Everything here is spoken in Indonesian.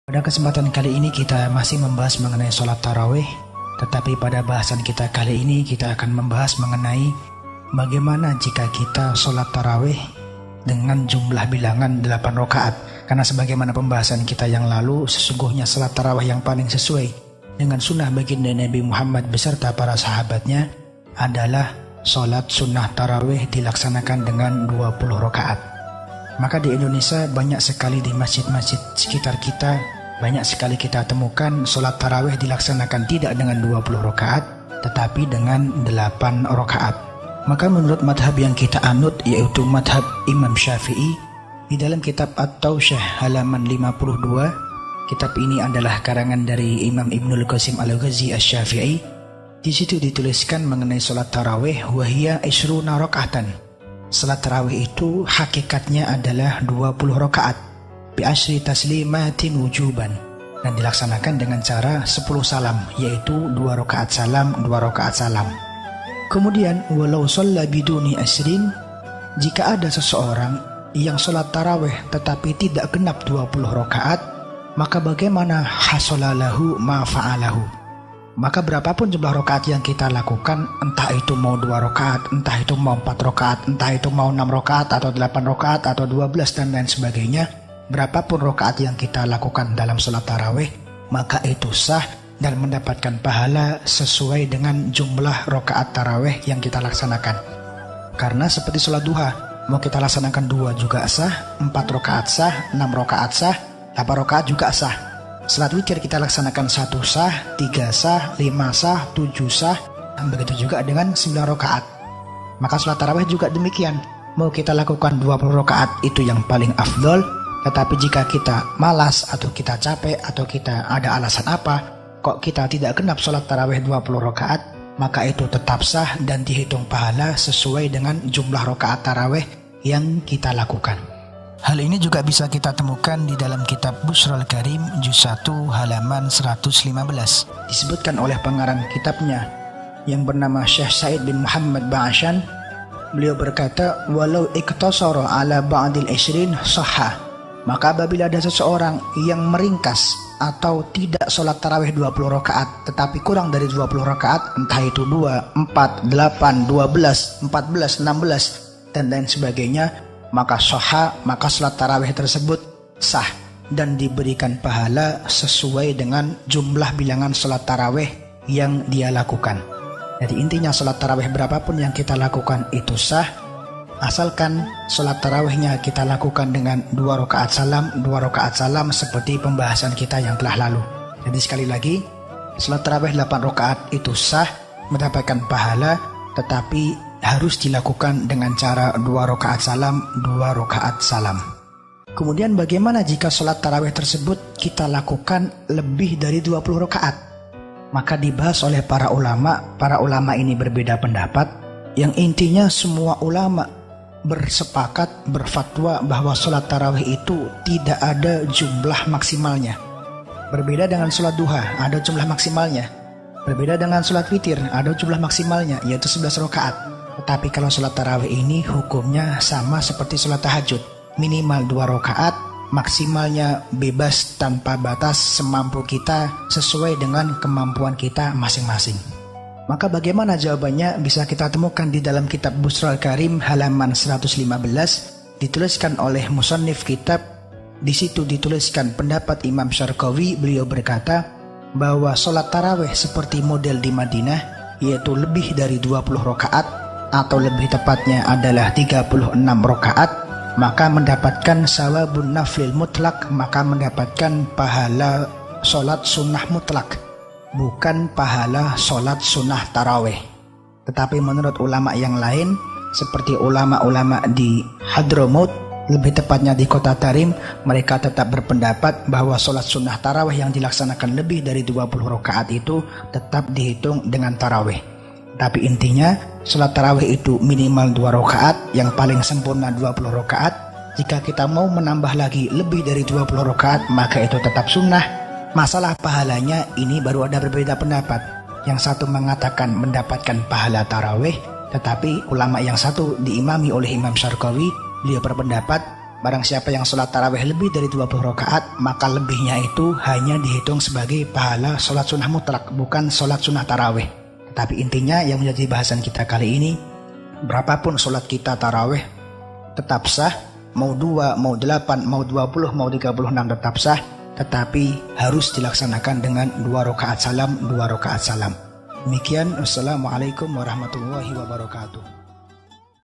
Pada kesempatan kali ini kita masih membahas mengenai sholat tarawih. Tetapi pada bahasan kita kali ini kita akan membahas mengenai bagaimana jika kita sholat tarawih dengan jumlah bilangan 8 rakaat. Karena sebagaimana pembahasan kita yang lalu, sesungguhnya sholat tarawih yang paling sesuai dengan sunnah baginda Nabi Muhammad beserta para sahabatnya adalah sholat sunnah tarawih dilaksanakan dengan 20 rakaat. Maka di Indonesia banyak sekali di masjid-masjid sekitar kita, banyak sekali kita temukan sholat tarawih dilaksanakan tidak dengan 20 rakaat, tetapi dengan 8 rakaat. Maka menurut madhab yang kita anut, yaitu madhab Imam Syafi'i, di dalam kitab At-Tawsyah halaman 52, kitab ini adalah karangan dari Imam Ibnul Qasim Al-Ghazi Asy-Syafi'i. Di situ dituliskan mengenai sholat tarawih, wahiyya isruna rakaatan. Salat tarawih itu hakikatnya adalah 20 rakaat bi asyri taslimatin wujuban, dan dilaksanakan dengan cara 10 salam, yaitu 2 rakaat salam, 2 rakaat salam. Kemudian walau shalla biduni asrin, jika ada seseorang yang sholat tarawih tetapi tidak genap 20 rakaat, maka bagaimana hasolalahu ma fa'alahu? Maka berapapun jumlah rakaat yang kita lakukan, entah itu mau 2 rakaat, entah itu mau 4 rakaat, entah itu mau 6 rakaat atau 8 rakaat atau 12 dan lain sebagainya, berapapun rakaat yang kita lakukan dalam sholat tarawih, maka itu sah dan mendapatkan pahala sesuai dengan jumlah rakaat tarawih yang kita laksanakan. Karena seperti sholat duha, mau kita laksanakan 2 juga sah, 4 rakaat sah, 6 rakaat sah, 8 rakaat juga sah. Salat witir kita laksanakan 1 sah, 3 sah, 5 sah, 7 sah, dan begitu juga dengan 9 rakaat. Maka sholat tarawih juga demikian. Mau kita lakukan 20 rakaat itu yang paling afdol, tetapi jika kita malas atau kita capek atau kita ada alasan apa, kok kita tidak genap sholat tarawih 20 rakaat, maka itu tetap sah dan dihitung pahala sesuai dengan jumlah rakaat tarawih yang kita lakukan. Hal ini juga bisa kita temukan di dalam kitab Bushrul Karim juz 1 halaman 115. Disebutkan oleh pengarang kitabnya yang bernama Syekh Said bin Muhammad Ba'ashan. Beliau berkata, walau iktasara ala ba'dil isrin sahha. Maka apabila ada seseorang yang meringkas atau tidak sholat tarawih 20 rakaat tetapi kurang dari 20 rakaat, entah itu 2, 4, 8, 12, 14, 16 dan lain sebagainya, maka sahha, maka sholat tarawih tersebut sah dan diberikan pahala sesuai dengan jumlah bilangan sholat tarawih yang dia lakukan. Jadi intinya sholat tarawih berapapun yang kita lakukan itu sah, asalkan sholat tarawihnya kita lakukan dengan 2 rakaat salam, 2 rakaat salam seperti pembahasan kita yang telah lalu. Jadi sekali lagi, sholat tarawih 8 rakaat itu sah, mendapatkan pahala, tetapi harus dilakukan dengan cara 2 rakaat salam, 2 rakaat salam. Kemudian bagaimana jika sholat tarawih tersebut kita lakukan lebih dari 20 rakaat? Maka dibahas oleh para ulama ini berbeda pendapat, yang intinya semua ulama bersepakat berfatwa bahwa sholat tarawih itu tidak ada jumlah maksimalnya. Berbeda dengan sholat duha, ada jumlah maksimalnya. Berbeda dengan sholat witir, ada jumlah maksimalnya, yaitu 11 rakaat. Tetapi kalau sholat tarawih ini hukumnya sama seperti sholat tahajud, minimal 2 rakaat, maksimalnya bebas tanpa batas semampu kita sesuai dengan kemampuan kita masing-masing. Maka bagaimana jawabannya bisa kita temukan di dalam kitab Bushrul Karim halaman 115, dituliskan oleh musannif kitab. Di situ dituliskan pendapat Imam Syarqawi. Beliau berkata bahwa sholat tarawih seperti model di Madinah, yaitu lebih dari 20 rakaat atau lebih tepatnya adalah 36 rakaat, maka mendapatkan sawabun naflil mutlak, maka mendapatkan pahala sholat sunnah mutlak, bukan pahala sholat sunnah tarawih. Tetapi menurut ulama yang lain, seperti ulama-ulama di Hadramaut, lebih tepatnya di kota Tarim, mereka tetap berpendapat bahwa sholat sunnah tarawih yang dilaksanakan lebih dari 20 rakaat itu tetap dihitung dengan tarawih. Tapi intinya sholat tarawih itu minimal 2 rakaat, yang paling sempurna 20 rakaat. Jika kita mau menambah lagi lebih dari 20 rakaat, maka itu tetap sunnah. Masalah pahalanya ini baru ada berbeda pendapat. Yang satu mengatakan mendapatkan pahala tarawih, tetapi ulama yang satu diimami oleh Imam Syarqawi, beliau berpendapat Barang siapa yang sholat tarawih lebih dari 20 rakaat, maka lebihnya itu hanya dihitung sebagai pahala sholat sunnah mutlak, bukan sholat sunnah tarawih. Tetapi intinya yang menjadi bahasan kita kali ini, berapapun sholat kita tarawih tetap sah, mau 2, mau 8, mau 20, mau 36 tetap sah, tetapi harus dilaksanakan dengan 2 rakaat salam, 2 rakaat salam. Demikian, wassalamualaikum warahmatullahi wabarakatuh.